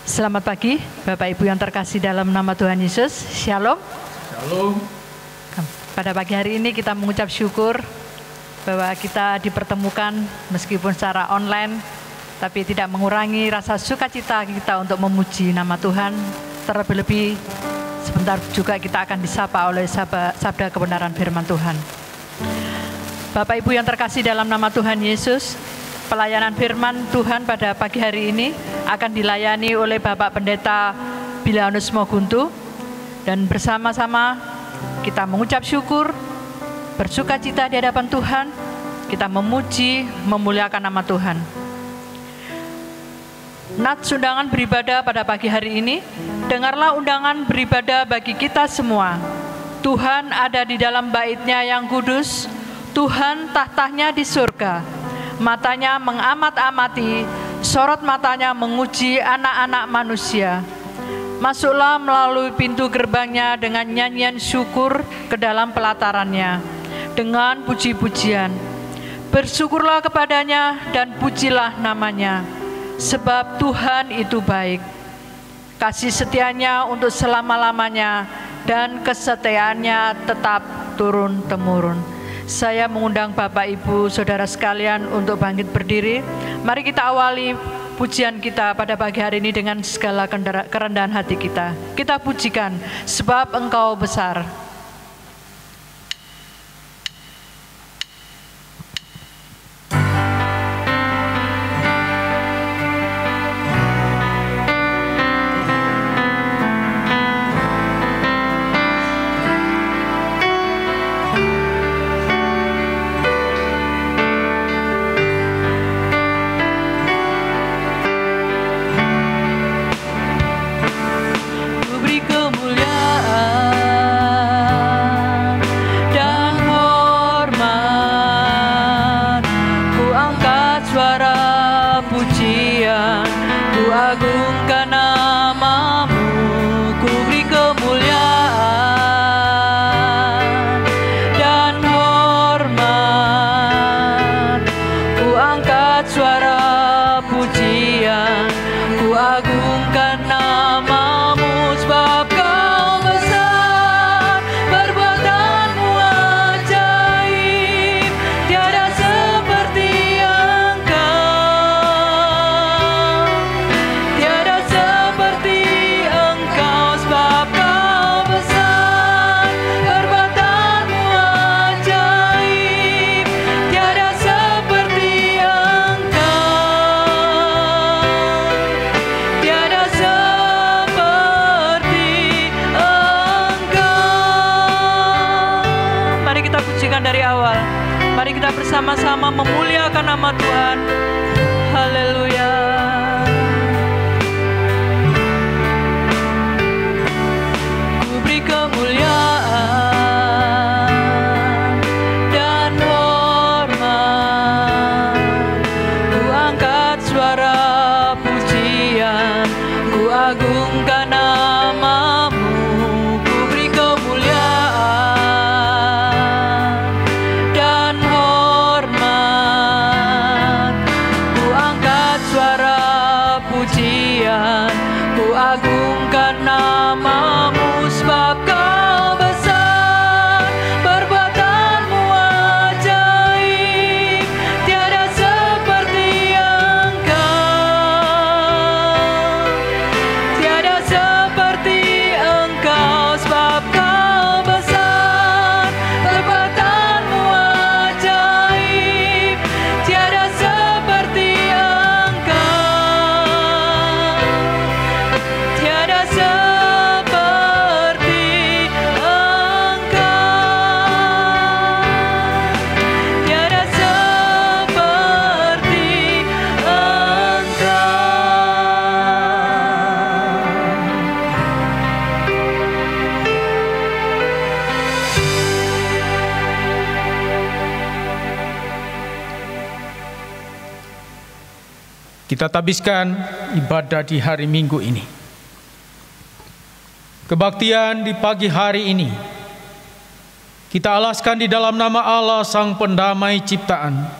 Selamat pagi, Bapak Ibu yang terkasih dalam nama Tuhan Yesus. Shalom. Shalom. Pada pagi hari ini kita mengucap syukur bahwa kita dipertemukan meskipun secara online, tapi tidak mengurangi rasa sukacita kita untuk memuji nama Tuhan. Terlebih-lebih sebentar juga kita akan disapa oleh sabda kebenaran firman Tuhan. Bapak Ibu yang terkasih dalam nama Tuhan Yesus, pelayanan firman Tuhan pada pagi hari ini akan dilayani oleh Bapak Pendeta Bilianus Moguntu, dan bersama-sama kita mengucap syukur, bersukacita di hadapan Tuhan, kita memuji, memuliakan nama Tuhan. Nats undangan beribadah pada pagi hari ini, dengarlah undangan beribadah bagi kita semua. Tuhan ada di dalam bait-Nya yang kudus, Tuhan tahtanya di surga. Matanya mengamat-amati, sorot matanya menguji anak-anak manusia. Masuklah melalui pintu gerbangnya dengan nyanyian syukur ke dalam pelatarannya, dengan puji-pujian. Bersyukurlah kepadanya dan pujilah namanya, sebab Tuhan itu baik. Kasih setianya untuk selama-lamanya, dan kesetiaannya tetap turun-temurun. Saya mengundang Bapak Ibu Saudara sekalian untuk bangkit berdiri. Mari kita awali pujian kita pada pagi hari ini dengan segala kerendahan hati kita. Kita pujikan sebab Engkau besar. Sama-sama memuliakan nama Tuhan. Haleluya. Ku beri kemuliaan dan hormat, ku angkat suara pujian, ku agungkan namamu. Ku beri kemuliaan dan ku agungkan namamu, sebab Kau besar, perbuatanmu ajaib, tiada seperti Engkau, tiada seperti Engkau, sebab Kau besar, perbuatanmu ajaib, tiada seperti Kita tabiskan ibadah di hari Minggu ini. Kebaktian di pagi hari ini kita alaskan di dalam nama Allah Sang Pendamai Ciptaan,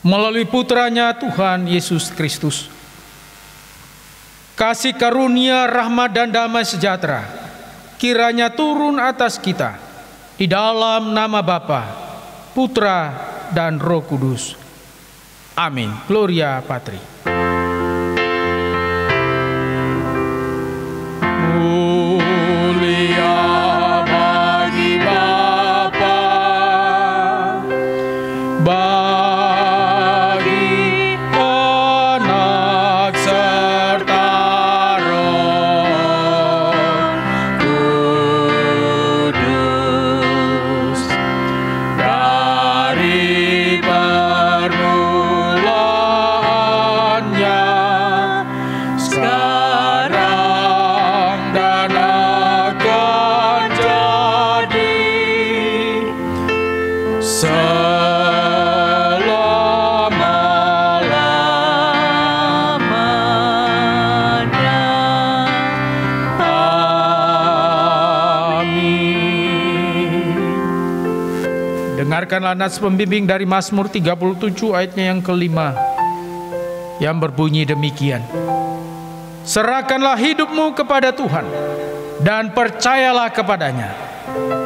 melalui putranya Tuhan Yesus Kristus. kasih karunia, rahmat dan damai sejahtera kiranya turun atas kita di dalam nama Bapa, Putra dan Roh Kudus. Amin. Gloria Patri. Mulia bagi Bapa, bagi Anak serta Roh Kudus, dari permulaannya, sekarang dan akan jadi selama-lamanya. Amin. Dengarkanlah nats pembimbing dari Mazmur 37 ayatnya yang kelima, yang berbunyi demikian. Serahkanlah hidupmu kepada Tuhan dan percayalah kepadanya,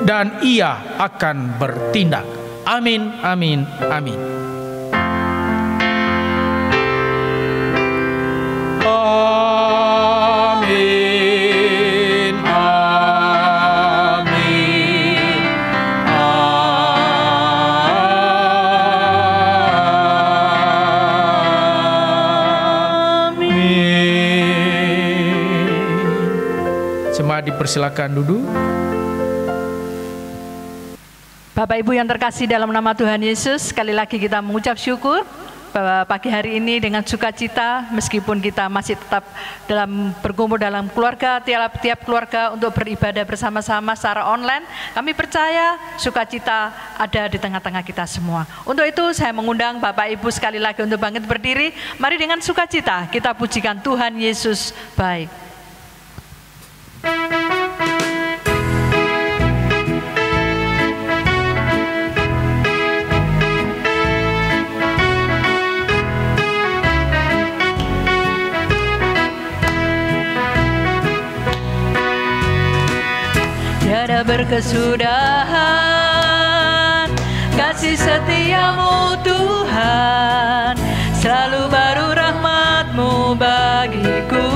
dan Ia akan bertindak. Amin, amin, amin. Amin, amin, amin. Jemaat dipersilakan duduk. Bapak Ibu yang terkasih dalam nama Tuhan Yesus, sekali lagi kita mengucap syukur bahwa pagi hari ini dengan sukacita, meskipun kita masih tetap berkumpul dalam keluarga, tiap keluarga untuk beribadah bersama-sama secara online, kami percaya sukacita ada di tengah-tengah kita semua. Untuk itu saya mengundang Bapak Ibu sekali lagi untuk bangkit berdiri. Mari dengan sukacita kita pujikan Tuhan Yesus baik. Tiada berkesudahan kasih setiamu Tuhan, selalu baru rahmat-Mu bagiku.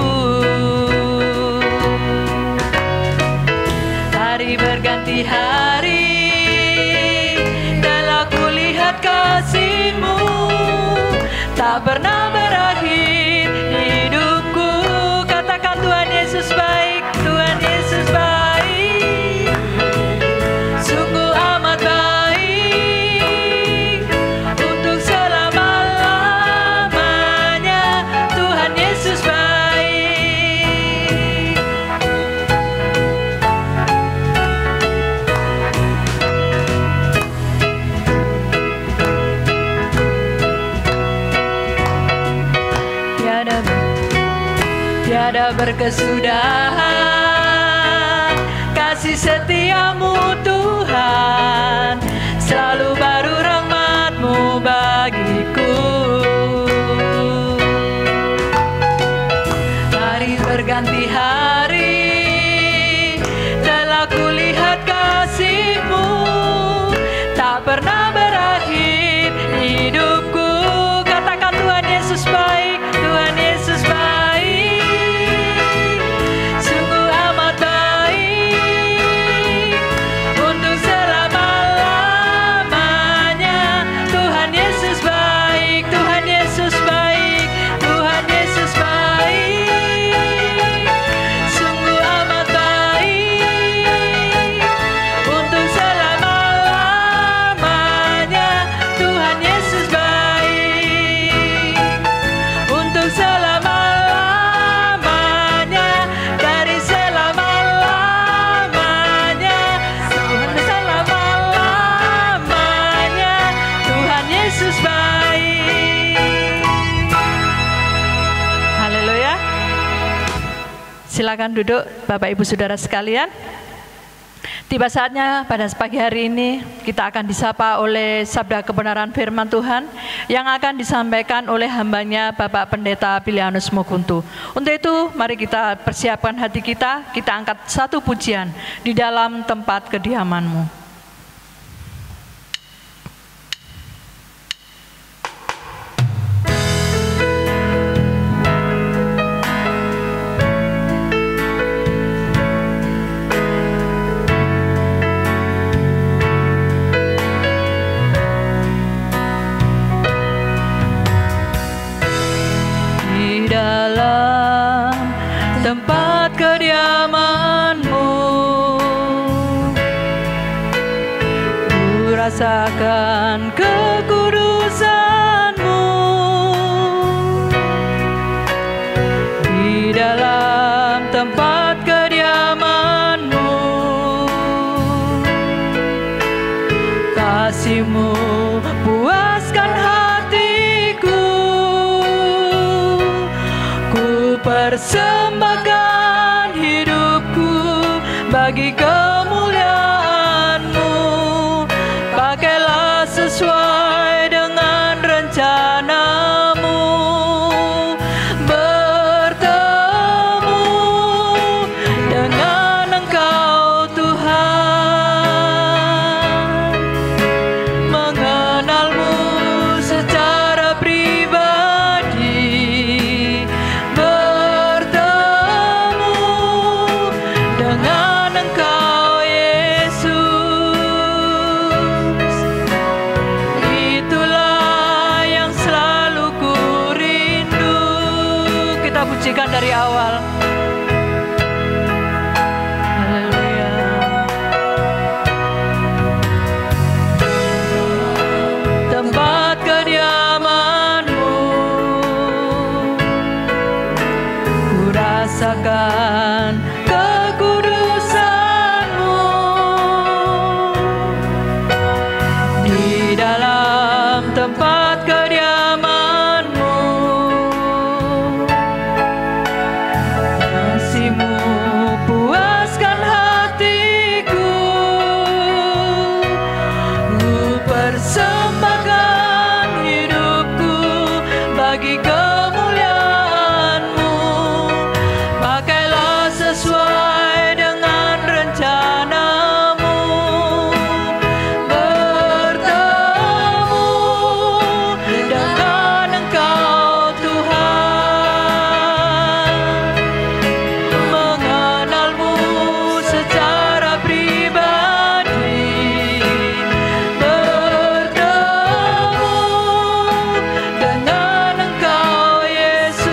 Hari berganti hari dan aku lihat kasih-Mu tak pernah berakhir hidupku. Katakan Tuhan Yesus baik, Tuhan Yesus baik. Tiada berkesudahan kasih setiamu Tuhan, selalu baru rahmat-Mu bagiku. Hari berganti hari telah kulihat kasih-Mu tak pernah berakhir hidupku. Katakan Tuhan Yesus baik, Tuhan Yesus baik. Silakan duduk Bapak Ibu Saudara sekalian. Tiba saatnya pada pagi hari ini kita akan disapa oleh sabda kebenaran firman Tuhan yang akan disampaikan oleh hambanya Bapak Pendeta Pilianus Mukuntu. Untuk itu mari kita persiapkan hati kita angkat satu pujian di dalam tempat kediamanmu. Tempat kediamanmu, ku rasakan kekudusanmu. Di dalam tempat kediamanmu, kasih-Mu puaskan hatiku. Ku persembahkan hidupku bagi kemuliaan-Mu. Pakailah sesuai dengan rencana-Mu. Bertemu dengan Engkau Tuhan, mengenal-Mu secara pribadi. Bertemu dengan Engkau Yesus, itulah yang selalu ku rindu. Kita pujikan dari awal. Haleluya. Tempat kediaman-Mu, ku rasakan kekudusan-Mu. Di dalam tempat kediaman-Mu, kasih-Mu puaskan hatiku. Ku persembahkan hidupku bagi kemuliaan-Mu. Pakailah sesuai dengan rencana-Mu. Bertemu dengan Engkau Tuhan, mengenal-Mu secara pribadi. Bertemu dengan Engkau Yesus,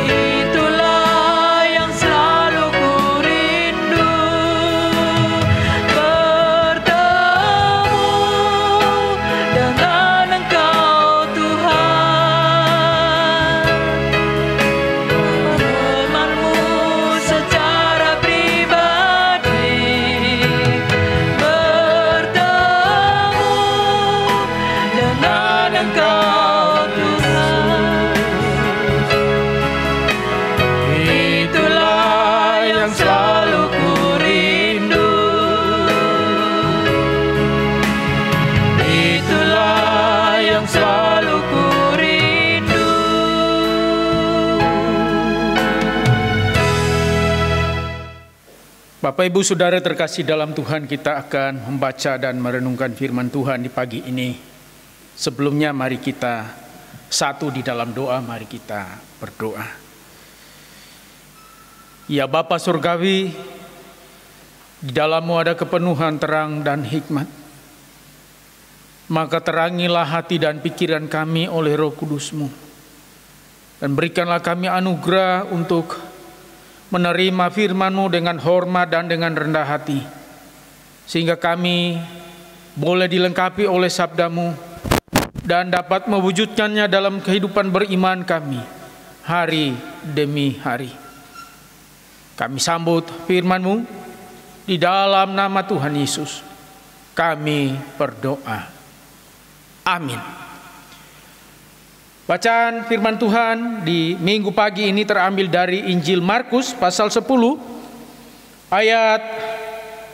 itulah yang selalu ku rindu. Bertemu dengan Engkau Tuhan, mengenal-Mu secara pribadi. Bertemu dengan Engkau Tuhan, itulah yang selalu ku rindu. Itulah yang selalu ku rindu. Bapak Ibu Saudara terkasih dalam Tuhan, kita akan membaca dan merenungkan firman Tuhan di pagi ini. Sebelumnya mari kita satu di dalam doa, mari kita berdoa. Ya Bapa Surgawi, di dalam-Mu ada kepenuhan terang dan hikmat. Maka terangilah hati dan pikiran kami oleh Roh Kudus-Mu. Dan berikanlah kami anugerah untuk menerima firman-Mu dengan hormat dan dengan rendah hati. Sehingga kami boleh dilengkapi oleh sabda-Mu dan dapat mewujudkannya dalam kehidupan beriman kami hari demi hari. Kami sambut firman-Mu di dalam nama Tuhan Yesus. Kami berdoa. Amin. Bacaan firman Tuhan di minggu pagi ini terambil dari Injil Markus pasal 10 ayat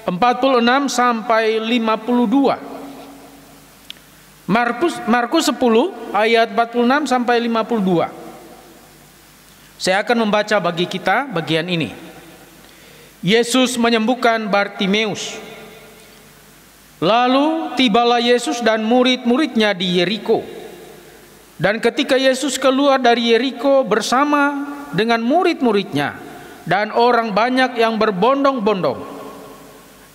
46 sampai 52. Markus 10 ayat 46 sampai 52. Saya akan membaca bagi kita bagian ini. Yesus menyembuhkan Bartimeus. Lalu tibalah Yesus dan murid-muridnya di Yeriko. Dan ketika Yesus keluar dari Yeriko bersama dengan murid-muridnya dan orang banyak yang berbondong-bondong,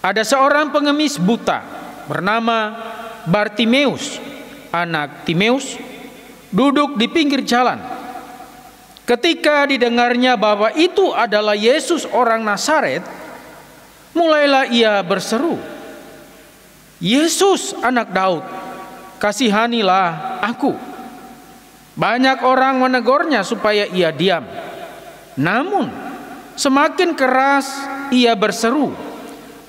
ada seorang pengemis buta bernama Bartimeus, anak Timeus, duduk di pinggir jalan. Ketika didengarnya bahwa itu adalah Yesus orang Nazaret, mulailah ia berseru, "Yesus anak Daud, kasihanilah aku." Banyak orang menegurnya supaya ia diam. Namun semakin keras ia berseru,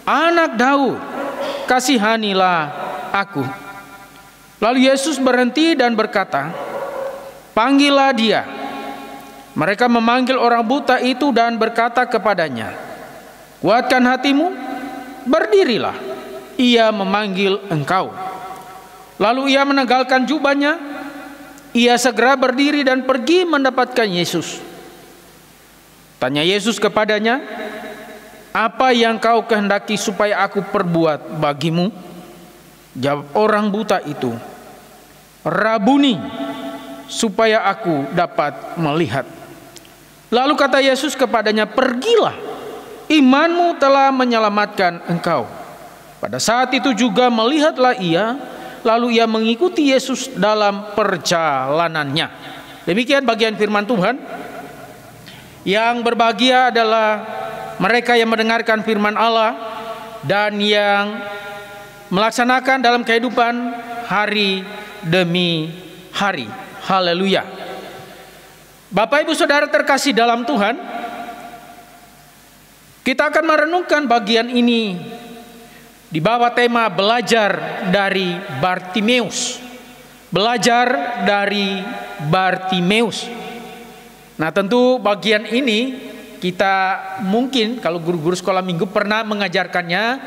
"Anak Daud, kasihanilah aku." Lalu Yesus berhenti dan berkata, "Panggillah dia." Mereka memanggil orang buta itu dan berkata kepadanya, "Kuatkan hatimu, berdirilah, ia memanggil engkau." Lalu ia menanggalkan jubahnya, ia segera berdiri dan pergi mendapatkan Yesus. Tanya Yesus kepadanya, "Apa yang kau kehendaki supaya aku perbuat bagimu?" Jawab orang buta itu, "Rabuni, supaya aku dapat melihat." Lalu kata Yesus kepadanya, "Pergilah, imanmu telah menyelamatkan engkau." Pada saat itu juga melihatlah ia, lalu ia mengikuti Yesus dalam perjalanannya. Demikian bagian firman Tuhan. Yang berbahagia adalah mereka yang mendengarkan firman Allah dan yang melaksanakan dalam kehidupan hari demi hari. Haleluya. Bapak Ibu Saudara terkasih dalam Tuhan, kita akan merenungkan bagian ini di bawah tema belajar dari Bartimeus. Belajar dari Bartimeus. Nah, tentu bagian ini kita mungkin kalau guru-guru sekolah minggu pernah mengajarkannya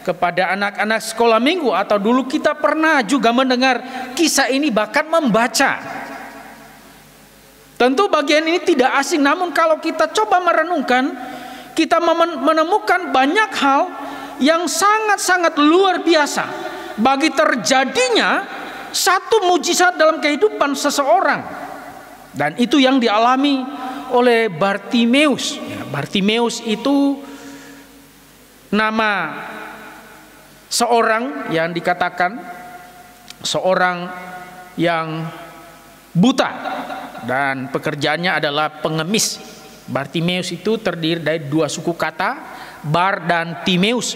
kepada anak-anak sekolah minggu, atau dulu kita pernah juga mendengar kisah ini bahkan membaca. Tentu bagian ini tidak asing, namun kalau kita coba merenungkan, kita menemukan banyak hal yang sangat-sangat luar biasa bagi terjadinya satu mujizat dalam kehidupan seseorang. Dan itu yang dialami oleh Bartimeus. Bartimeus itu nama seorang yang dikatakan seorang yang buta dan pekerjaannya adalah pengemis. Bartimeus itu terdiri dari dua suku kata, Bar dan Timeus.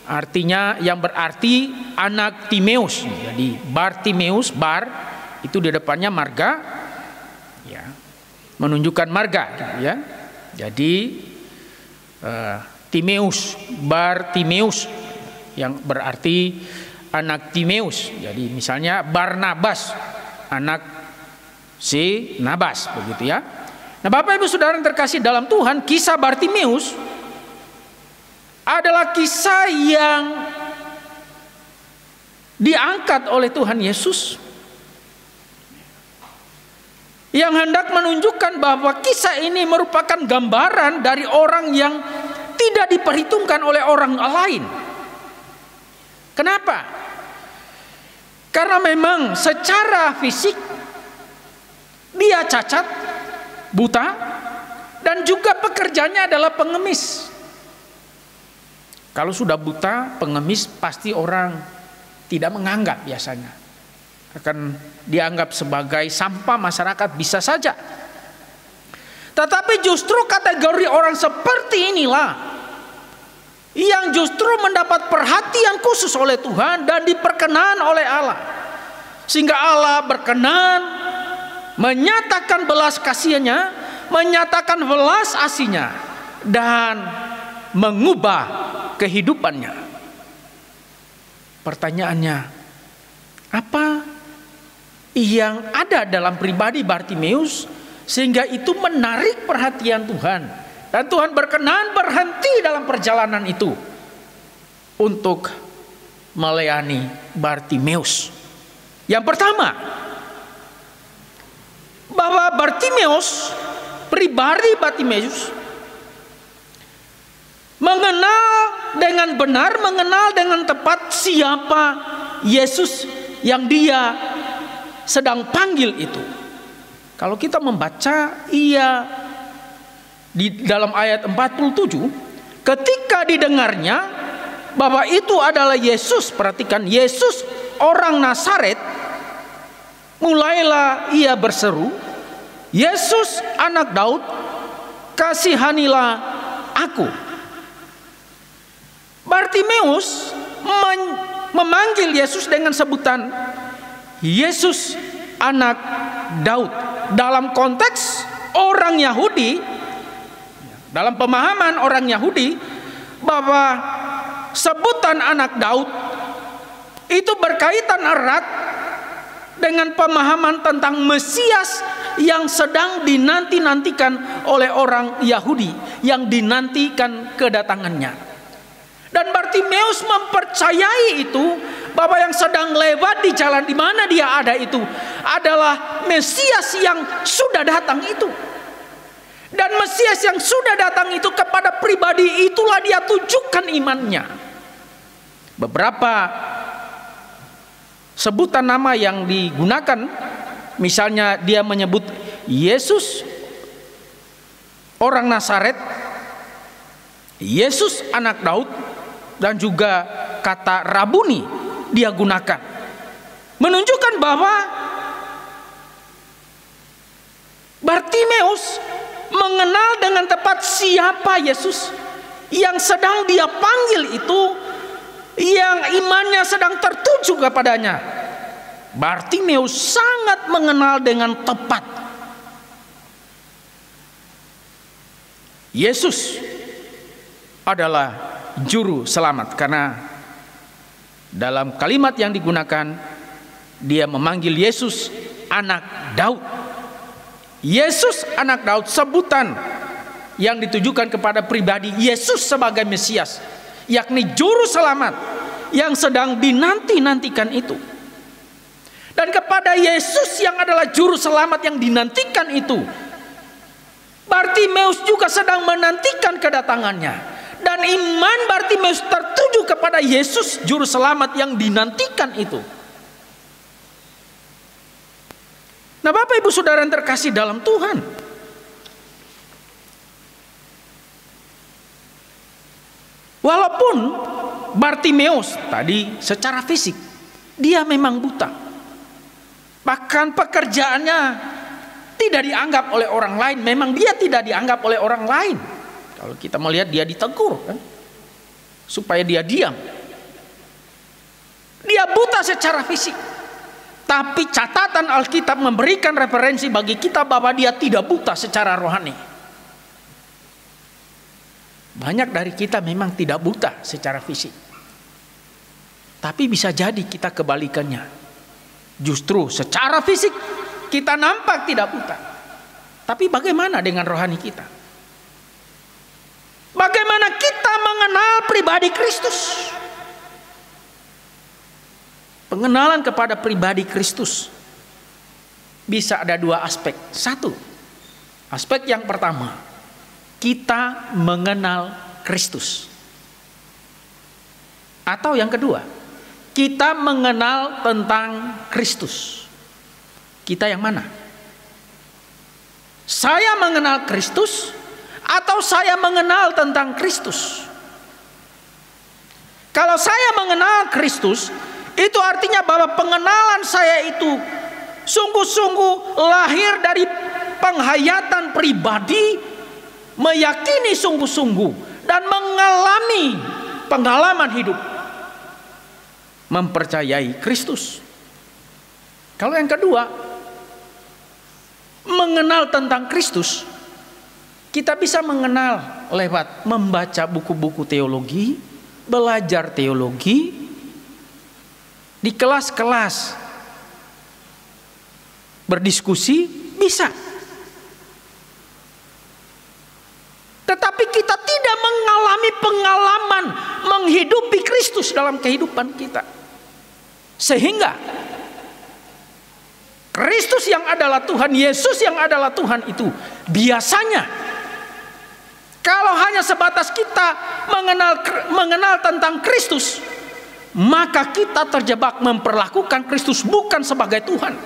Artinya yang berarti anak Timeus. Jadi Bartimeus, Bar itu di depannya marga, ya, menunjukkan marga, ya. Jadi Timeus, Bartimeus yang berarti anak Timeus. Jadi misalnya Barnabas, anak si Nabas, begitu ya. Nah, Bapak Ibu Saudara yang terkasih dalam Tuhan, kisah Bartimeus adalah kisah yang diangkat oleh Tuhan Yesus, yang hendak menunjukkan bahwa kisah ini merupakan gambaran dari orang yang tidak diperhitungkan oleh orang lain. Kenapa? Karena memang secara fisik dia cacat, buta, dan juga pekerjaannya adalah pengemis. Kalau sudah buta, pengemis, pasti orang tidak menganggap, biasanya akan dianggap sebagai sampah masyarakat, bisa saja. Tetapi justru kategori orang seperti inilah yang justru mendapat perhatian khusus oleh Tuhan dan diperkenan oleh Allah, sehingga Allah berkenan menyatakan belas kasihnya, menyatakan belas asihnya, dan mengubah kehidupannya. Pertanyaannya, apa yang ada dalam pribadi Bartimeus sehingga itu menarik perhatian Tuhan Dan Tuhan berkenan berhenti dalam perjalanan itu untuk melayani Bartimeus. Yang pertama, bahwa Bartimeus, pribadi Bartimeus, mengenal dengan benar, mengenal dengan tepat siapa Yesus yang dia sedang panggil itu. Kalau kita membaca di dalam ayat 47, ketika didengarnya bahwa itu adalah Yesus, perhatikan, Yesus orang Nazaret, mulailah ia berseru, Yesus anak Daud, kasihanilah aku. Bartimeus memanggil Yesus dengan sebutan Yesus anak Daud. Dalam konteks orang Yahudi, dalam pemahaman orang Yahudi, bahwa sebutan anak Daud itu berkaitan erat dengan pemahaman tentang Mesias yang sedang dinanti-nantikan oleh orang Yahudi, yang dinantikan kedatangannya. Dan Bartimeus mempercayai itu, bahwa yang sedang lewat di jalan di mana dia ada itu adalah Mesias yang sudah datang itu. Dan Mesias yang sudah datang itu, kepada pribadi itulah dia tunjukkan imannya. Beberapa sebutan nama yang digunakan, misalnya dia menyebut Yesus orang Nazaret, Yesus anak Daud, dan juga kata Rabuni dia gunakan, menunjukkan bahwa Bartimeus mengenal dengan tepat siapa Yesus yang sedang dia panggil itu, yang imannya sedang tertuju kepadanya. Bartimeus sangat mengenal dengan tepat Yesus adalah juru selamat, karena dalam kalimat yang digunakan dia memanggil Yesus anak Daud. Yesus anak Daud, sebutan yang ditujukan kepada pribadi Yesus sebagai Mesias, yakni juru selamat yang sedang dinanti-nantikan itu. Dan kepada Yesus yang adalah juru selamat yang dinantikan itu, Bartimeus juga sedang menantikan kedatangannya. Dan iman Bartimeus tertuju kepada Yesus juru selamat yang dinantikan itu. Nah, Bapak Ibu Saudara yang terkasih dalam Tuhan, walaupun Bartimeus tadi secara fisik dia memang buta, bahkan pekerjaannya tidak dianggap oleh orang lain, memang dia tidak dianggap oleh orang lain. Kalau kita melihat dia ditegur kan, supaya dia diam. Dia buta secara fisik, tapi catatan Alkitab memberikan referensi bagi kita bahwa dia tidak buta secara rohani. Banyak dari kita memang tidak buta secara fisik, tapi bisa jadi kita kebalikannya. Justru secara fisik kita nampak tidak buta, tapi bagaimana dengan rohani kita? Bagaimana kita mengenal pribadi Kristus? Pengenalan kepada pribadi Kristus bisa ada dua aspek. Satu, aspek yang pertama, kita mengenal Kristus. Atau yang kedua, kita mengenal tentang Kristus. Kita yang mana? Saya mengenal Kristus atau saya mengenal tentang Kristus? Kalau saya mengenal Kristus, itu artinya bahwa pengenalan saya itu sungguh-sungguh lahir dari penghayatan pribadi, meyakini sungguh-sungguh dan mengalami pengalaman hidup mempercayai Kristus. Kalau yang kedua, mengenal tentang Kristus, kita bisa mengenal lewat membaca buku-buku teologi, belajar teologi di kelas-kelas, berdiskusi bisa. Tetapi Kristus dalam kehidupan kita. Sehingga Kristus yang adalah Tuhan, Yesus yang adalah Tuhan itu biasanya kalau hanya sebatas kita mengenal tentang Kristus, maka kita terjebak memperlakukan Kristus bukan sebagai Tuhan.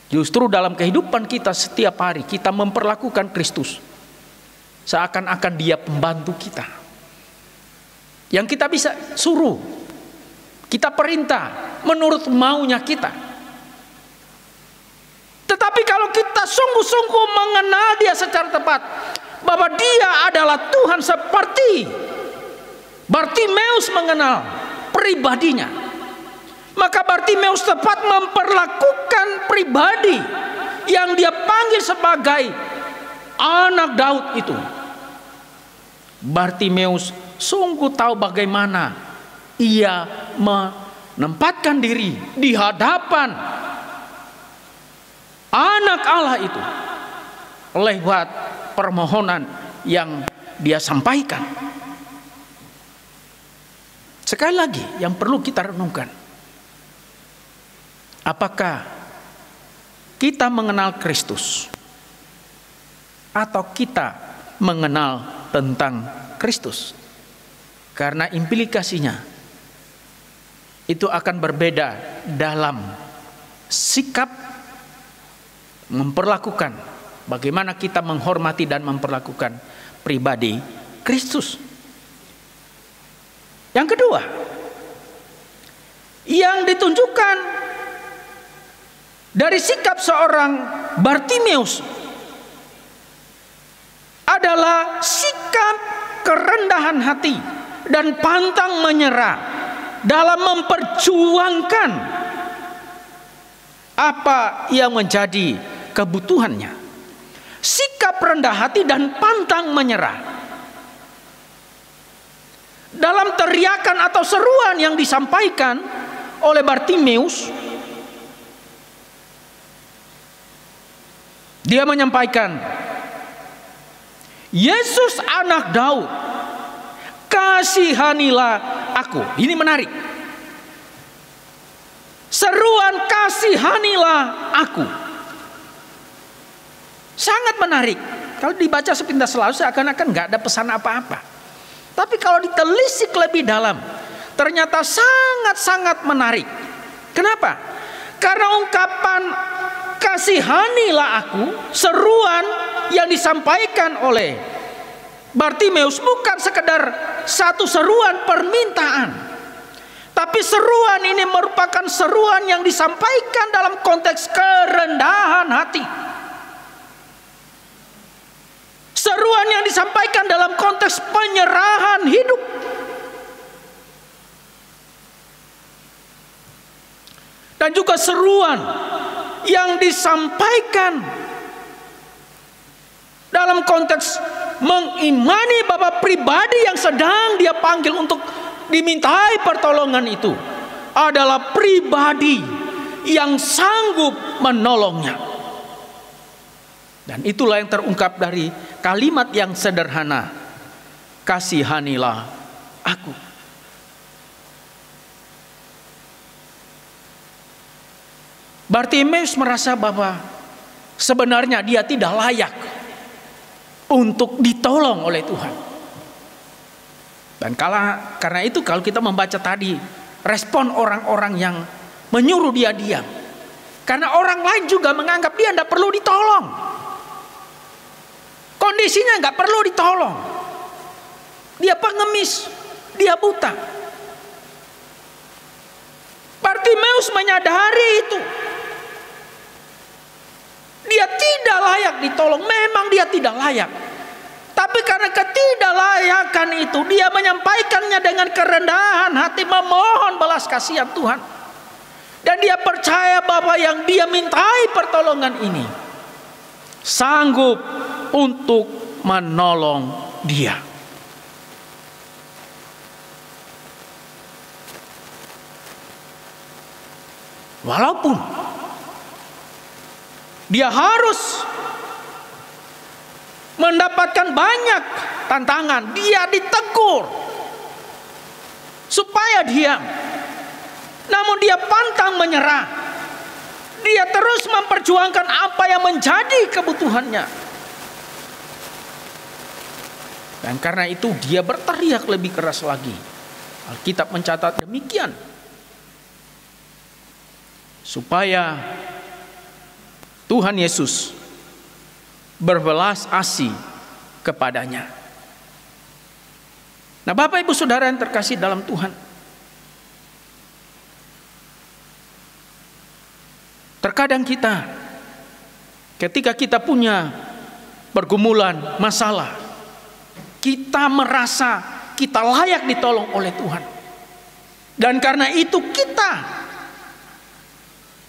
Justru dalam kehidupan kita setiap hari kita memperlakukan Kristus seakan-akan Dia pembantu kita, yang kita bisa suruh, kita perintah menurut maunya kita. Tetapi kalau kita sungguh-sungguh mengenal Dia secara tepat, bahwa Dia adalah Tuhan seperti Bartimeus mengenal pribadinya, maka Bartimeus tepat memperlakukan pribadi yang dia panggil sebagai anak Daud itu. Bartimeus sungguh tahu bagaimana ia menempatkan diri di hadapan anak Allah itu lewat permohonan yang dia sampaikan. Sekali lagi yang perlu kita renungkan, apakah kita mengenal Kristus atau kita mengenal tentang Kristus? Karena implikasinya itu akan berbeda dalam sikap memperlakukan, bagaimana kita menghormati dan memperlakukan pribadi Kristus. Yang kedua, yang ditunjukkan dari sikap seorang Bartimeus adalah sikap kerendahan hati dan pantang menyerah dalam memperjuangkan apa yang menjadi kebutuhannya. Sikap rendah hati dan pantang menyerah dalam teriakan atau seruan yang disampaikan oleh Bartimeus. Dia menyampaikan, Yesus anak Daud, kasihanilah aku. Ini menarik. Seruan kasihanilah aku. Sangat menarik. Kalau dibaca sepintas selalu seakan-akan nggak ada pesan apa-apa. Tapi kalau ditelisik lebih dalam, ternyata sangat-sangat menarik. Kenapa? Karena ungkapan kasihanilah aku, seruan yang disampaikan oleh Bartimeus bukan sekedar satu seruan permintaan, tapi seruan ini merupakan seruan yang disampaikan dalam konteks kerendahan hati. Seruan yang disampaikan dalam konteks penyerahan hidup. Dan juga seruan yang disampaikan dalam konteks mengimani bahwa pribadi yang sedang dia panggil untuk dimintai pertolongan itu adalah pribadi yang sanggup menolongnya. Dan itulah yang terungkap dari kalimat yang sederhana, kasihanilah aku. Bartimeus merasa bahwa sebenarnya dia tidak layak untuk ditolong oleh Tuhan. Dan karena itu kalau kita membaca tadi respon orang-orang yang menyuruh dia diam, karena orang lain juga menganggap dia tidak perlu ditolong. Kondisinya nggak perlu ditolong. Dia pengemis, dia buta. Bartimeus menyadari itu. Dia tidak layak ditolong. Memang dia tidak layak. Tapi karena ketidaklayakan itu, dia menyampaikannya dengan kerendahan hati, memohon belas kasihan Tuhan. Dan dia percaya bahwa yang dia mintai pertolongan ini sanggup untuk menolong dia. Walaupun dia harus mendapatkan banyak tantangan, dia ditegur supaya diam. Namun dia pantang menyerah. Dia terus memperjuangkan apa yang menjadi kebutuhannya. Dan karena itu dia berteriak lebih keras lagi. Alkitab mencatat demikian. Supaya Tuhan Yesus berbelas asih kepadanya. Nah, Bapak Ibu Saudara yang terkasih dalam Tuhan, terkadang kita ketika kita punya pergumulan, masalah, kita merasa kita layak ditolong oleh Tuhan. Dan karena itu kita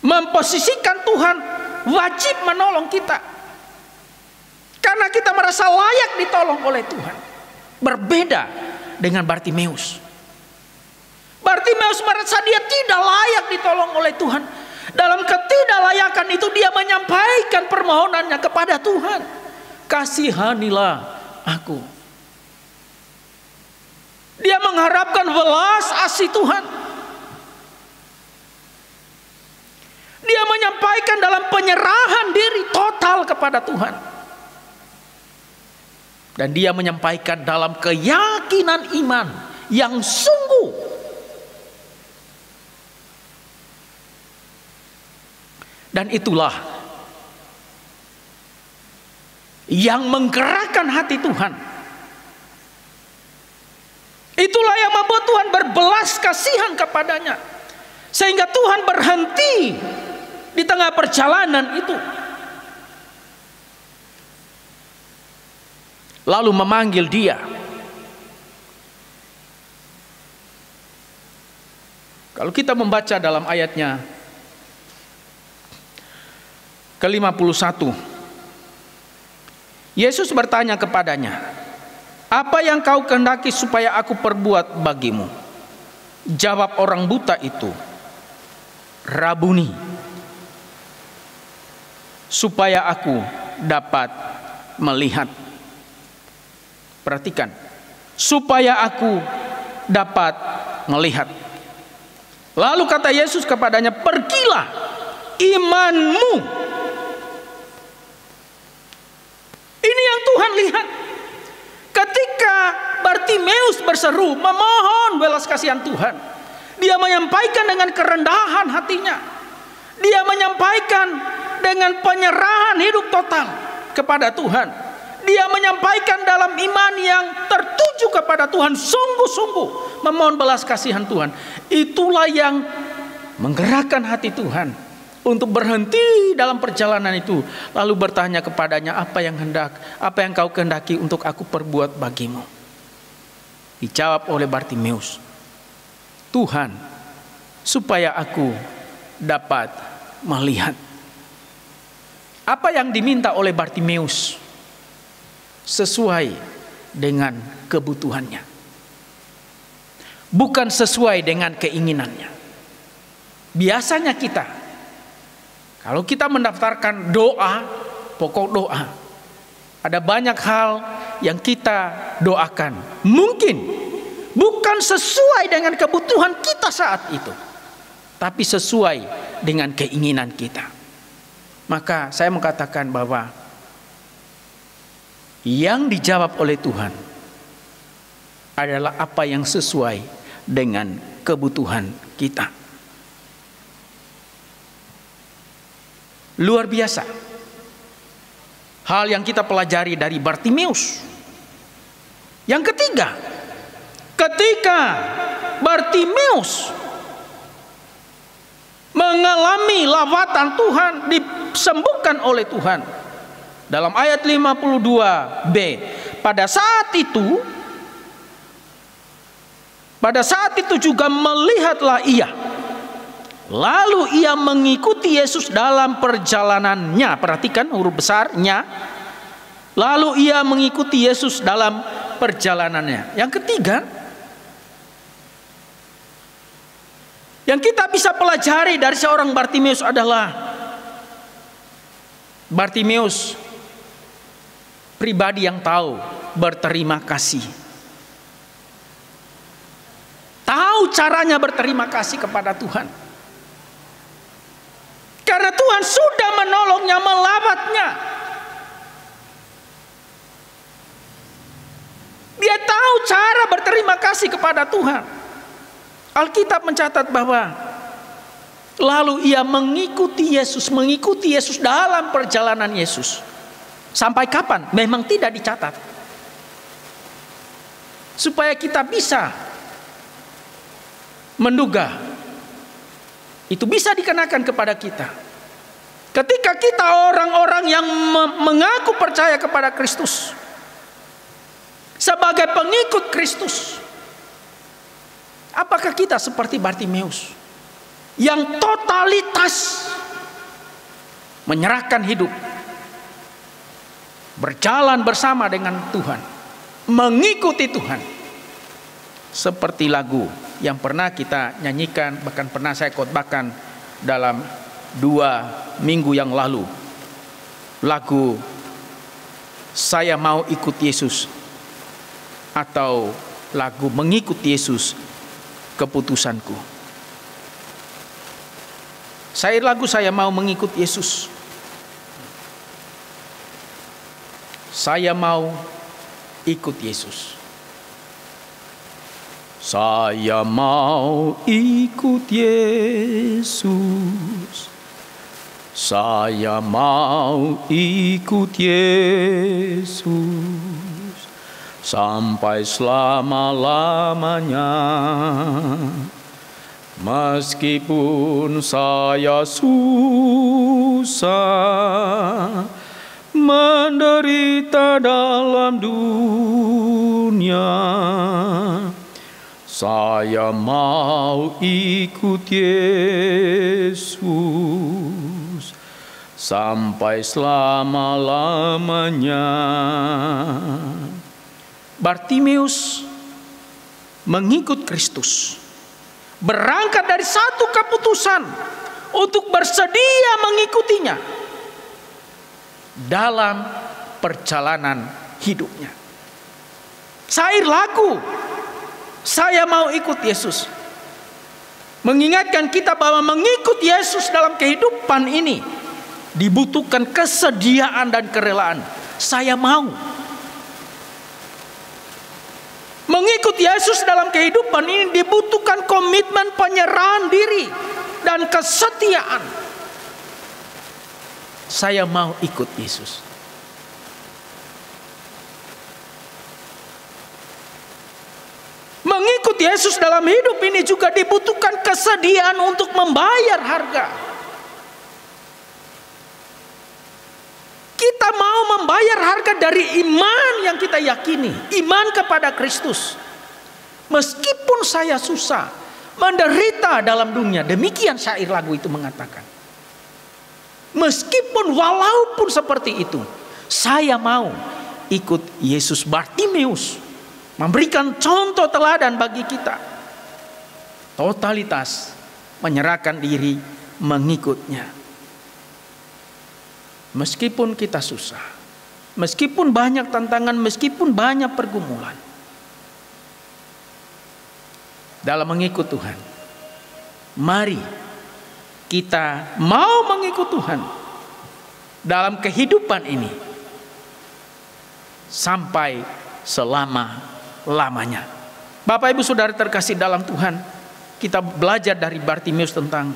memposisikan Tuhan wajib menolong kita. Karena kita merasa layak ditolong oleh Tuhan. Berbeda dengan Bartimeus. Bartimeus merasa dia tidak layak ditolong oleh Tuhan. Dalam ketidaklayakan itu dia menyampaikan permohonannya kepada Tuhan. Kasihanilah aku. Dia mengharapkan belas asih Tuhan. Dia menyampaikan dalam penyerahan diri total kepada Tuhan. Dan dia menyampaikan dalam keyakinan iman yang sungguh. Dan itulah yang menggerakkan hati Tuhan. Itulah yang membuat Tuhan berbelas kasihan kepadanya. Sehingga Tuhan berhenti di tengah perjalanan itu. Lalu memanggil dia. Kalau kita membaca dalam ayatnya ke-51, Yesus bertanya kepadanya, "Apa yang kau kehendaki supaya aku perbuat bagimu?" Jawab orang buta itu, "Rabuni, supaya aku dapat melihat." Perhatikan, supaya aku dapat melihat. Lalu kata Yesus kepadanya, "Pergilah, imanmu." Ini yang Tuhan lihat. Ketika Bartimeus berseru memohon belas kasihan Tuhan, dia menyampaikan dengan kerendahan hatinya. Dia menyampaikan dengan penyerahan hidup total kepada Tuhan. Dia menyampaikan dalam iman yang tertuju kepada Tuhan, sungguh-sungguh memohon belas kasihan Tuhan. Itulah yang menggerakkan hati Tuhan untuk berhenti dalam perjalanan itu, lalu bertanya kepadanya, apa yang kau kehendaki untuk aku perbuat bagimu? Dijawab oleh Bartimeus, "Tuhan, supaya aku dapat melihat." Apa yang diminta oleh Bartimeus sesuai dengan kebutuhannya, bukan sesuai dengan keinginannya. Biasanya kita, kalau kita mendaftarkan doa, pokok doa, ada banyak hal yang kita doakan, mungkin bukan sesuai dengan kebutuhan kita saat itu, tapi sesuai dengan keinginan kita. Maka saya mengatakan bahwa yang dijawab oleh Tuhan adalah apa yang sesuai dengan kebutuhan kita. Luar biasa hal yang kita pelajari dari Bartimeus. Yang ketiga, ketika Bartimeus mengalami lawatan Tuhan, disembuhkan oleh Tuhan. Dalam ayat 52b, pada saat itu juga melihatlah ia. Lalu ia mengikuti Yesus dalam perjalanannya. Perhatikan huruf besarnya. Lalu ia mengikuti Yesus dalam perjalanannya. Yang ketiga, yang kita bisa pelajari dari seorang Bartimeus adalah Bartimeus pribadi yang tahu berterima kasih. Tahu caranya berterima kasih kepada Tuhan. Karena Tuhan sudah menolongnya, melamatnya. Dia tahu cara berterima kasih kepada Tuhan. Alkitab mencatat bahwa lalu ia mengikuti Yesus dalam perjalanan Yesus. Sampai kapan? Memang tidak dicatat. Supaya kita bisa menduga, itu bisa dikenakan kepada kita. Ketika kita orang-orang yang mengaku percaya kepada Kristus, sebagai pengikut Kristus, apakah kita seperti Bartimeus yang totalitas menyerahkan hidup, berjalan bersama dengan Tuhan, mengikuti Tuhan, seperti lagu yang pernah kita nyanyikan, bahkan pernah saya khotbahkan dalam 2 minggu yang lalu, lagu Saya Mau Ikut Yesus, atau lagu Mengikut Yesus Keputusanku. Syair lagu Saya Mau Mengikut Yesus. Saya mau ikut Yesus. Saya mau ikut Yesus. Saya mau ikut Yesus sampai selama-lamanya. Meskipun saya susah menderita dalam dunia, saya mau ikut Yesus sampai selama-lamanya. Bartimeus mengikut Kristus, berangkat dari satu keputusan untuk bersedia mengikutinya dalam perjalanan hidupnya. Syair lagu Saya Mau Ikut Yesus mengingatkan kita bahwa mengikut Yesus dalam kehidupan ini dibutuhkan kesediaan dan kerelaan. Saya mau mengikut Yesus dalam kehidupan ini dibutuhkan komitmen penyerahan diri dan kesetiaan. Saya mau ikut Yesus. Mengikut Yesus dalam hidup ini juga dibutuhkan kesediaan untuk membayar harga. Kita mau membayar harga dari iman yang kita yakini, iman kepada Kristus. Meskipun saya susah, menderita dalam dunia, demikian syair lagu itu mengatakan. Meskipun walaupun seperti itu, saya mau ikut Yesus. Bartimeus memberikan contoh teladan bagi kita. Totalitas menyerahkan diri mengikutnya. Meskipun kita susah, meskipun banyak tantangan, meskipun banyak pergumulan, dalam mengikut Tuhan, mari kita mau mengikut Tuhan dalam kehidupan ini sampai selama-lamanya. Bapak Ibu Saudara terkasih dalam Tuhan, kita belajar dari Bartimeus tentang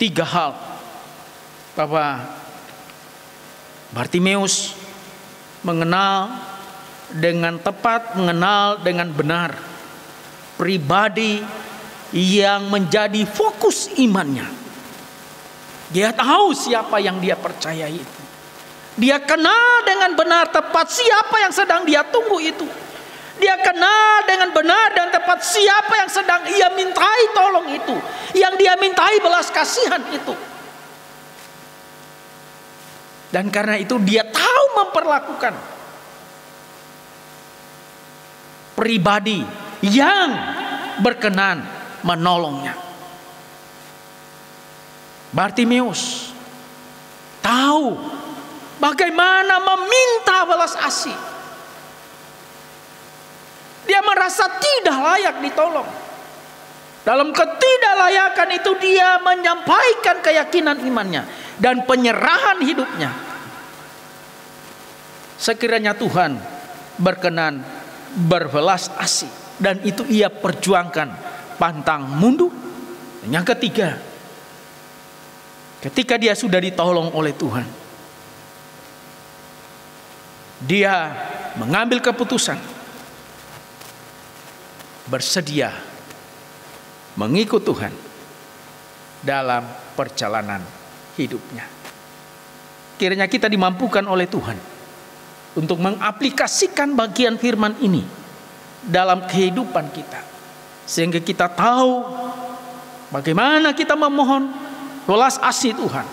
3 hal. Bahwa Bartimeus mengenal dengan tepat, mengenal dengan benar pribadi yang menjadi fokus imannya. Dia tahu siapa yang dia percayai itu. Dia kenal dengan benar tepat siapa yang sedang dia tunggu itu. Dia kenal dengan benar dan tepat siapa yang sedang ia mintai tolong itu, yang dia mintai belas kasihan itu. Dan karena itu dia tahu memperlakukan pribadi yang berkenan menolongnya. Bartimeus tahu bagaimana meminta belas asih. Dia merasa tidak layak ditolong. Dalam ketidaklayakan itu dia menyampaikan keyakinan imannya dan penyerahan hidupnya. Sekiranya Tuhan berkenan berbelas asih, dan itu ia perjuangkan pantang mundur. Dan yang ketiga, ketika dia sudah ditolong oleh Tuhan, dia mengambil keputusan bersedia mengikut Tuhan dalam perjalanan hidupnya. Kiranya kita dimampukan oleh Tuhan untuk mengaplikasikan bagian firman ini dalam kehidupan kita, sehingga kita tahu bagaimana kita memohon belas asih Tuhan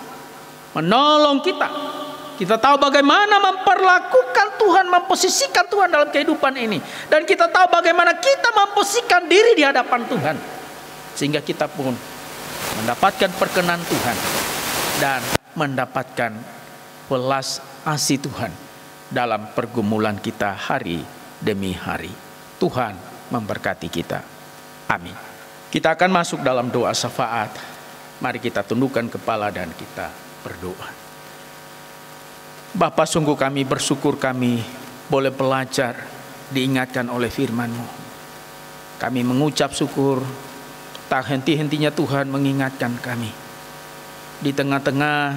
menolong kita. Kita tahu bagaimana memperlakukan Tuhan, memposisikan Tuhan dalam kehidupan ini, dan kita tahu bagaimana kita memposisikan diri di hadapan Tuhan, sehingga kita pun mendapatkan perkenan Tuhan dan mendapatkan belas asih Tuhan dalam pergumulan kita hari demi hari. Tuhan memberkati kita. Amin. Kita akan masuk dalam doa syafaat. Mari kita tundukkan kepala dan kita berdoa. Bapa, sungguh kami bersyukur kami boleh belajar diingatkan oleh firman-Mu. Kami mengucap syukur tak henti-hentinya Tuhan mengingatkan kami di tengah-tengah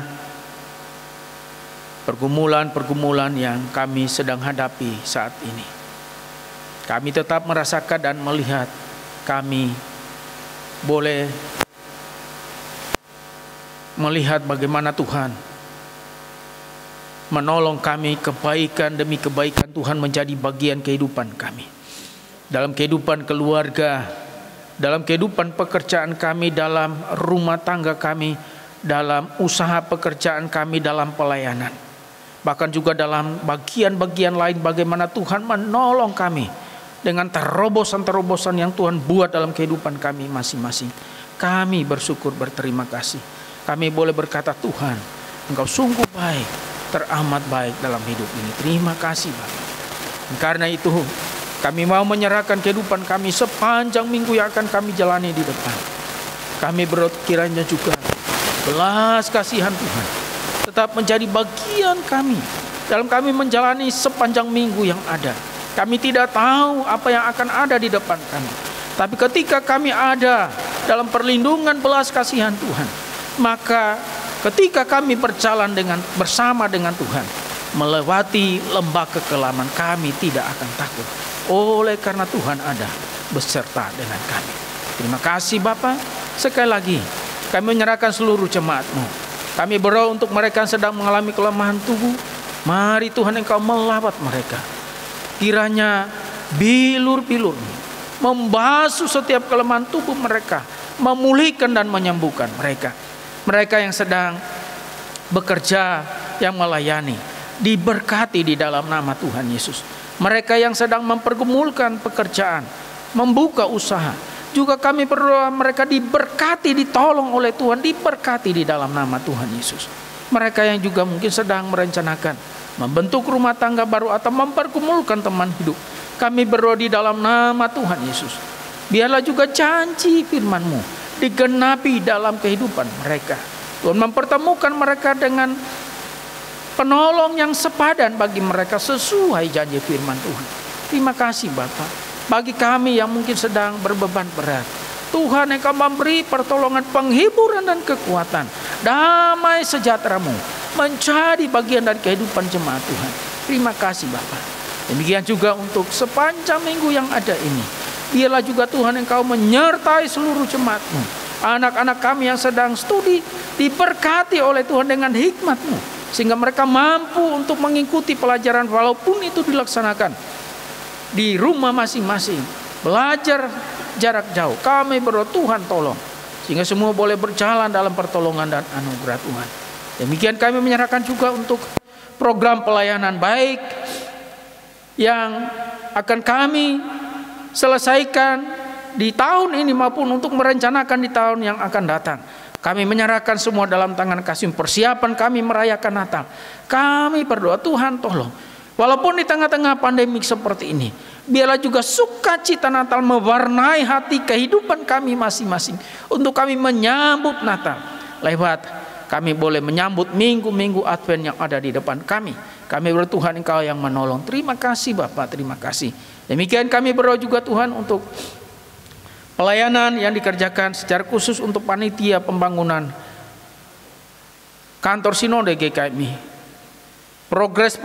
pergumulan-pergumulan yang kami sedang hadapi saat ini. Kami tetap merasakan dan melihat kami boleh melihat bagaimana Tuhan menolong kami, kebaikan demi kebaikan Tuhan menjadi bagian kehidupan kami. Dalam kehidupan keluarga, dalam kehidupan pekerjaan kami, dalam rumah tangga kami, dalam usaha pekerjaan kami, dalam pelayanan. Bahkan juga dalam bagian-bagian lain bagaimana Tuhan menolong kami dengan terobosan-terobosan yang Tuhan buat dalam kehidupan kami masing-masing. Kami bersyukur, berterima kasih. Kami boleh berkata, Tuhan, Engkau sungguh baik, teramat baik dalam hidup ini. Terima kasih Bapak. Karena itu kami mau menyerahkan kehidupan kami sepanjang minggu yang akan kami jalani di depan. Kami kiranya juga belas kasihan Tuhan tetap menjadi bagian kami dalam kami menjalani sepanjang minggu yang ada. Kami tidak tahu apa yang akan ada di depan kami, tapi ketika kami ada dalam perlindungan belas kasihan Tuhan, maka ketika kami berjalan bersama dengan Tuhan, melewati lembah kekelaman, kami tidak akan takut. Oleh karena Tuhan ada beserta dengan kami. Terima kasih Bapa. Sekali lagi kami menyerahkan seluruh jemaat-Mu. Kami berdoa untuk mereka yang sedang mengalami kelemahan tubuh. Mari Tuhan Engkau melawat mereka. Kiranya bilur-bilur-Mu membasuh setiap kelemahan tubuh mereka, memulihkan dan menyembuhkan mereka. Mereka yang sedang bekerja, yang melayani, diberkati di dalam nama Tuhan Yesus. Mereka yang sedang mempergumulkan pekerjaan, membuka usaha, juga kami berdoa mereka diberkati, ditolong oleh Tuhan, diberkati di dalam nama Tuhan Yesus. Mereka yang juga mungkin sedang merencanakan membentuk rumah tangga baru atau mempergumulkan teman hidup, kami berdoa di dalam nama Tuhan Yesus. Biarlah juga janji firman-Mu digenapi dalam kehidupan mereka. Tuhan mempertemukan mereka dengan penolong yang sepadan bagi mereka sesuai janji firman Tuhan. Terima kasih Bapa. Bagi kami yang mungkin sedang berbeban berat, Tuhan Engkau memberi pertolongan, penghiburan dan kekuatan. Damai sejahtera-Mu menjadi bagian dari kehidupan jemaat Tuhan. Terima kasih Bapa. Demikian juga untuk sepanjang minggu yang ada ini. Biarlah juga Tuhan Engkau menyertai seluruh jemaat-Mu. Anak-anak kami yang sedang studi diberkati oleh Tuhan dengan hikmat-Mu, sehingga mereka mampu untuk mengikuti pelajaran walaupun itu dilaksanakan di rumah masing-masing, belajar jarak jauh. Kami berdoa Tuhan tolong, sehingga semua boleh berjalan dalam pertolongan dan anugerah Tuhan. Demikian kami menyerahkan juga untuk program pelayanan baik yang akan kami selesaikan di tahun ini maupun untuk merencanakan di tahun yang akan datang. Kami menyerahkan semua dalam tangan Kasih. Persiapan kami merayakan Natal, kami berdoa Tuhan tolong, walaupun di tengah-tengah pandemik seperti ini, Biarlah juga sukacita Natal mewarnai hati kehidupan kami masing-masing, untuk kami menyambut Natal. Lewat kami boleh menyambut minggu-minggu Advent yang ada di depan kami. Kami berdoa Tuhan Engkau yang menolong. Terima kasih Bapa, terima kasih. Demikian kami berdoa juga Tuhan untuk pelayanan yang dikerjakan secara khusus untuk panitia pembangunan kantor Sinode GKMI. Progres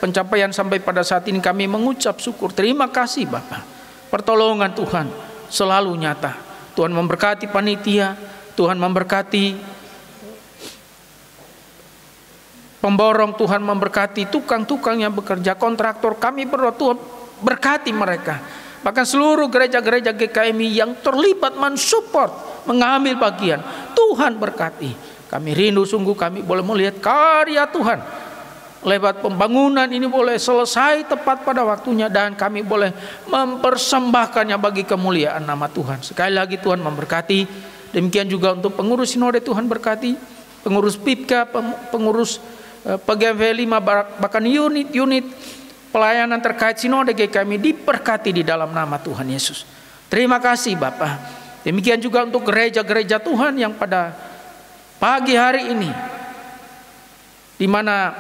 pencapaian sampai pada saat ini kami mengucap syukur. Terima kasih Bapa. Pertolongan Tuhan selalu nyata. Tuhan memberkati panitia, Tuhan memberkati pemborong, Tuhan memberkati tukang-tukang yang bekerja, kontraktor. Kami berdoa Tuhan berkati mereka. Bahkan seluruh gereja-gereja GKMI yang terlibat mensupport, mengambil bagian, Tuhan berkati. Kami rindu sungguh kami boleh melihat karya Tuhan lewat pembangunan ini boleh selesai tepat pada waktunya, dan kami boleh mempersembahkannya bagi kemuliaan nama Tuhan. Sekali lagi Tuhan memberkati. Demikian juga untuk pengurus Sinode, Tuhan berkati, pengurus PIPKA, pengurus PGMV 5, bahkan unit-unit pelayanan terkait Sinode GKMI diberkati di dalam nama Tuhan Yesus. Terima kasih Bapa. Demikian juga untuk gereja-gereja Tuhan yang pada pagi hari ini, di mana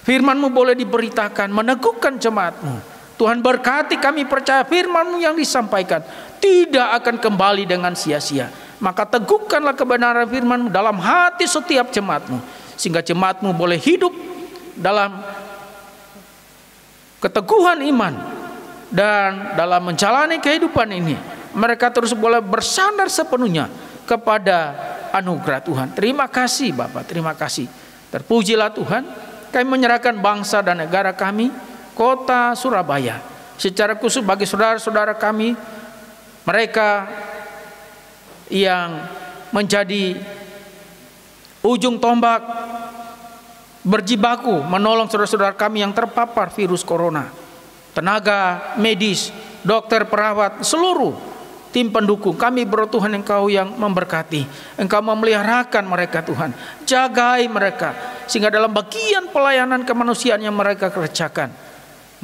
firman-Mu boleh diberitakan, meneguhkan jemaat-Mu. Tuhan berkati, kami percaya firman-Mu yang disampaikan tidak akan kembali dengan sia-sia. Maka teguhkanlah kebenaran firman-Mu dalam hati setiap jemaat-Mu, sehingga jemaat-Mu boleh hidup dalam keteguhan iman, dan dalam menjalani kehidupan ini mereka terus boleh bersandar sepenuhnya kepada anugerah Tuhan. Terima kasih Bapak, terima kasih. Terpujilah Tuhan. Kami menyerahkan bangsa dan negara kami, kota Surabaya, secara khusus bagi saudara-saudara kami, mereka yang menjadi ujung tombak berjibaku menolong saudara-saudara kami yang terpapar virus corona. Tenaga medis, dokter, perawat, seluruh tim pendukung, kami berdoa Tuhan Engkau yang memberkati, Engkau memeliharakan mereka Tuhan, jagai mereka, sehingga dalam bagian pelayanan kemanusiaan yang mereka kerjakan,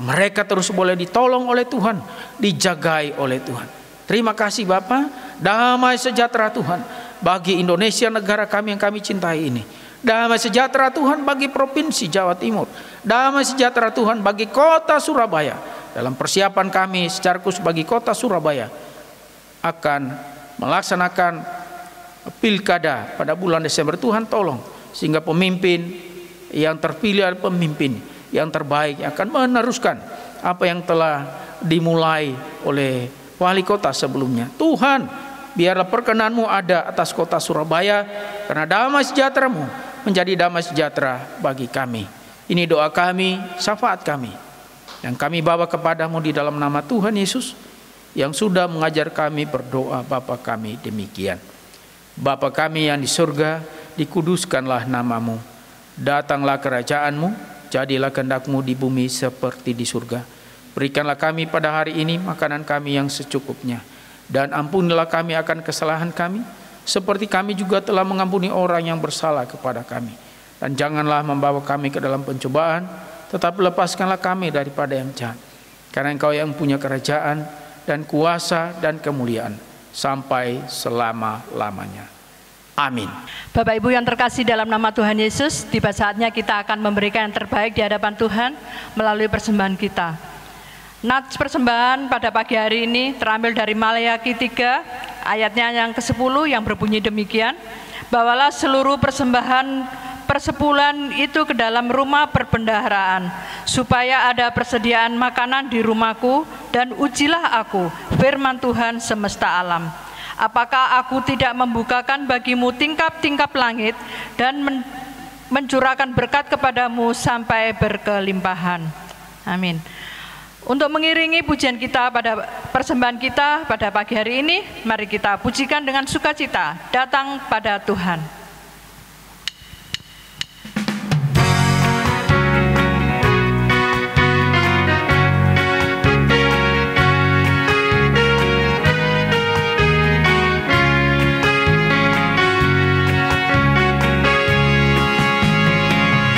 mereka terus boleh ditolong oleh Tuhan, dijagai oleh Tuhan. Terima kasih Bapa. Damai sejahtera Tuhan bagi Indonesia, negara kami yang kami cintai ini. Damai sejahtera Tuhan bagi Provinsi Jawa Timur. Damai sejahtera Tuhan bagi kota Surabaya. Dalam persiapan kami secara khusus bagi kota Surabaya akan melaksanakan pilkada pada bulan Desember. Tuhan tolong sehingga pemimpin yang terpilih adalah pemimpin yang terbaik, yang akan meneruskan apa yang telah dimulai oleh wali kota sebelumnya. Tuhan, biarlah perkenan-Mu ada atas kota Surabaya, karena damai sejahtera-Mu menjadi damai sejahtera bagi kami. Ini doa kami, syafaat kami, yang kami bawa kepadamu di dalam nama Tuhan Yesus yang sudah mengajar kami berdoa. Bapa kami demikian. Bapa kami yang di surga, dikuduskanlah namamu, datanglah kerajaan-Mu, jadilah kehendak-Mu di bumi seperti di surga. Berikanlah kami pada hari ini makanan kami yang secukupnya, dan ampunilah kami akan kesalahan kami, seperti kami juga telah mengampuni orang yang bersalah kepada kami. Dan janganlah membawa kami ke dalam pencobaan, tetapi lepaskanlah kami daripada yang jahat. Karena Engkau yang punya kerajaan dan kuasa dan kemuliaan sampai selama-lamanya. Amin. Bapak Ibu yang terkasih dalam nama Tuhan Yesus, tiba saatnya kita akan memberikan yang terbaik di hadapan Tuhan melalui persembahan kita. Nats persembahan pada pagi hari ini terambil dari Maleakhi 3 ayatnya yang ke-10 yang berbunyi demikian. Bawalah seluruh persembahan persepulan itu ke dalam rumah perbendaharaan, supaya ada persediaan makanan di rumahku, dan ujilah aku, firman Tuhan semesta alam. Apakah aku tidak membukakan bagimu tingkap-tingkap langit dan mencurahkan berkat kepadamu sampai berkelimpahan. Amin. Untuk mengiringi pujian kita pada persembahan kita pada pagi hari ini, mari kita pujikan dengan sukacita, datang pada Tuhan.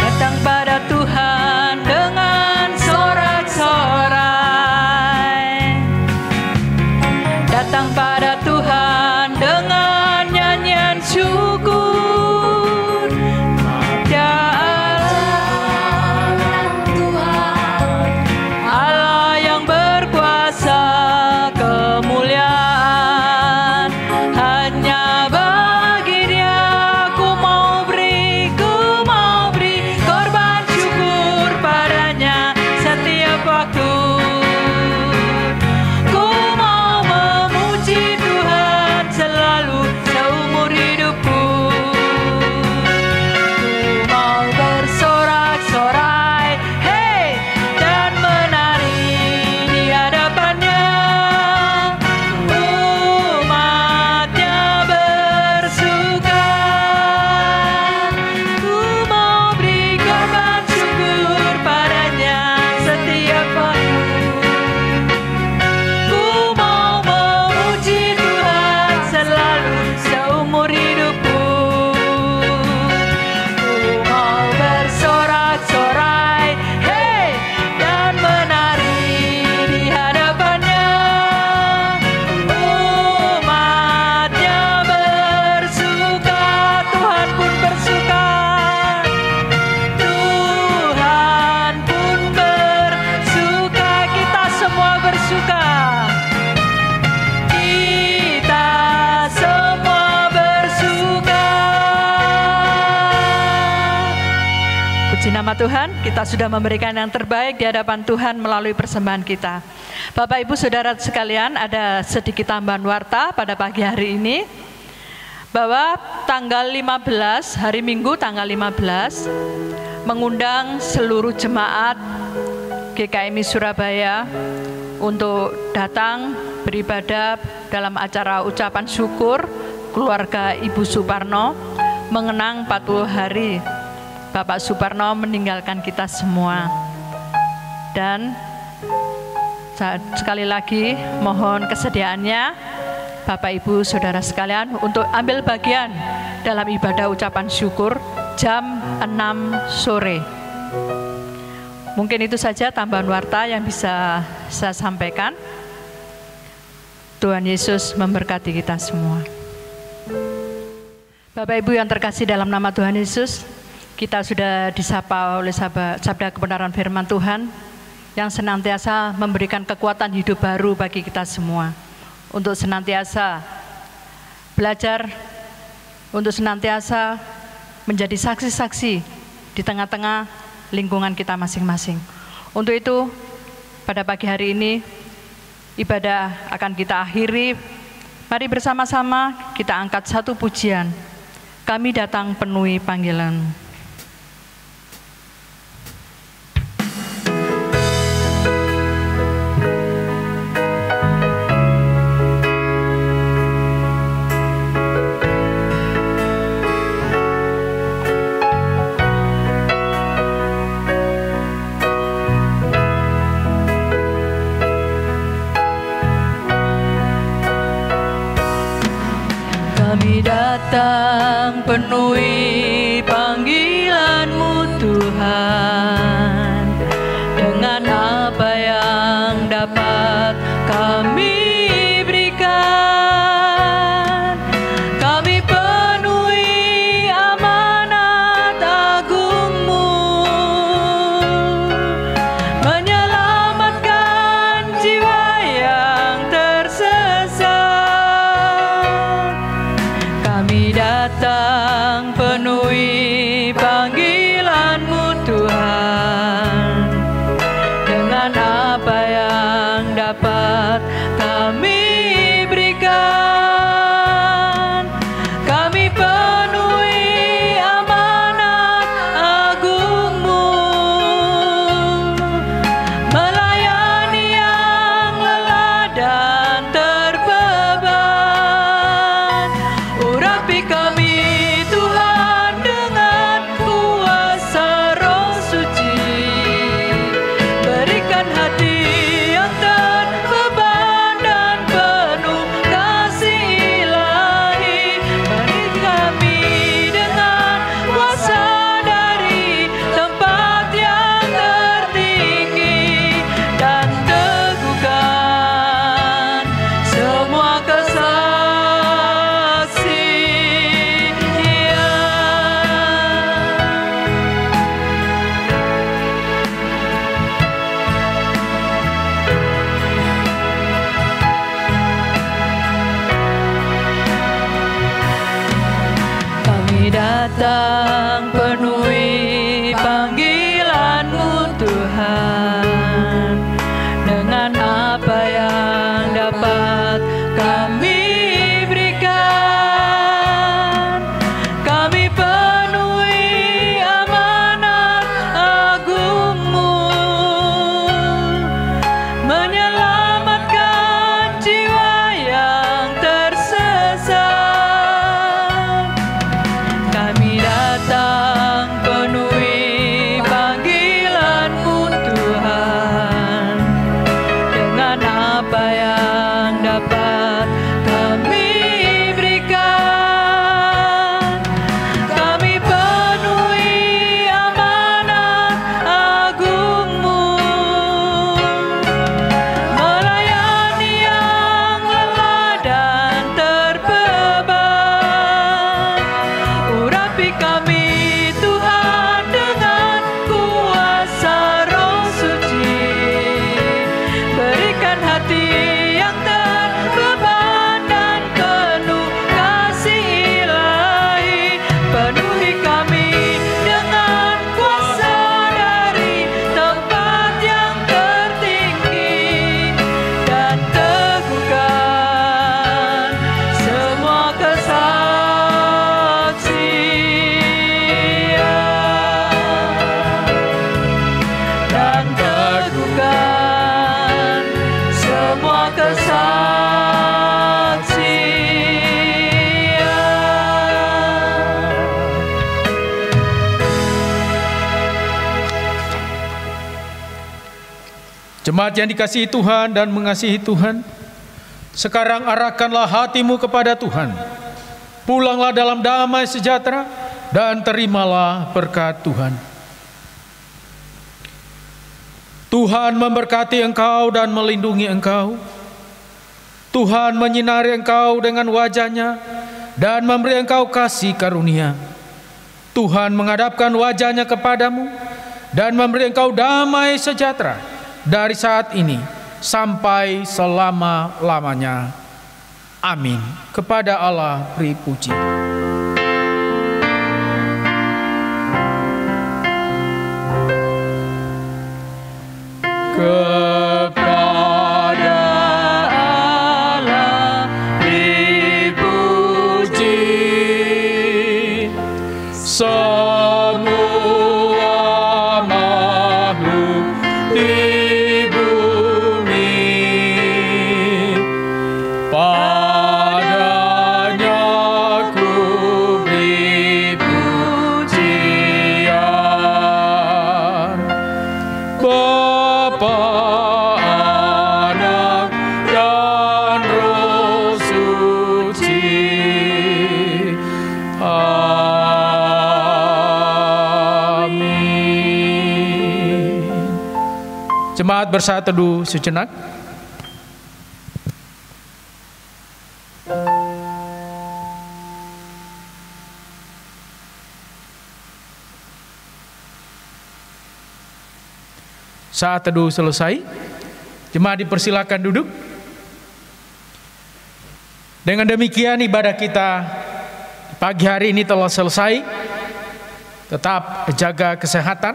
Datang pada Tuhan dengan sorak-sorak. nama Tuhan, kita sudah memberikan yang terbaik di hadapan Tuhan melalui persembahan kita. Bapak Ibu Saudara sekalian, ada sedikit tambahan warta pada pagi hari ini, bahwa tanggal 15, hari Minggu tanggal 15, mengundang seluruh jemaat GKMI Surabaya untuk datang beribadah dalam acara ucapan syukur keluarga Ibu Suparno, mengenang 40 hari Bapak Suparno meninggalkan kita semua. Dan sekali lagi mohon kesediaannya Bapak Ibu Saudara sekalian untuk ambil bagian dalam ibadah ucapan syukur jam 6 sore. Mungkin itu saja tambahan warta yang bisa saya sampaikan. Tuhan Yesus memberkati kita semua. Bapak Ibu yang terkasih dalam nama Tuhan Yesus, kita sudah disapa oleh sabda kebenaran firman Tuhan yang senantiasa memberikan kekuatan hidup baru bagi kita semua. Untuk senantiasa belajar, untuk senantiasa menjadi saksi-saksi di tengah-tengah lingkungan kita masing-masing. Untuk itu, pada pagi hari ini, ibadah akan kita akhiri. Mari bersama-sama kita angkat satu pujian. Kami datang penuhi panggilan. Kami datang penuhi panggilan-Mu Tuhan, dengan apa yang dapat kami berikan. Kami penuhi amanat agung-Mu, menyelamatkan jiwa yang tersesat. Kami datang penuh Jemaat yang dikasihi Tuhan dan mengasihi Tuhan, sekarang arahkanlah hatimu kepada Tuhan. Pulanglah dalam damai sejahtera dan terimalah berkat Tuhan. Tuhan memberkati engkau dan melindungi engkau. Tuhan menyinari engkau dengan wajah-Nya dan memberi engkau kasih karunia. Tuhan menghadapkan wajah-Nya kepadamu dan memberi engkau damai sejahtera dari saat ini sampai selama-lamanya. Amin. Kepada Allah beri puji. Kepada Allah dipuji, semua makhluk di bumi. Padanya ku beri pujian. Bapa, Anak, dan Roh Suci. Amin. Jemaat bersatu teduh sejenak. Saat teduh selesai, jemaat dipersilakan duduk. Dengan demikian ibadah kita pagi hari ini telah selesai. Tetap jaga kesehatan,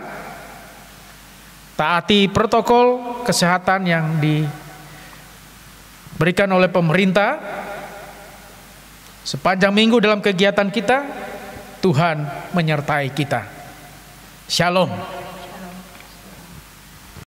taati protokol kesehatan yang diberikan oleh pemerintah. Sepanjang minggu dalam kegiatan kita, Tuhan menyertai kita. Shalom.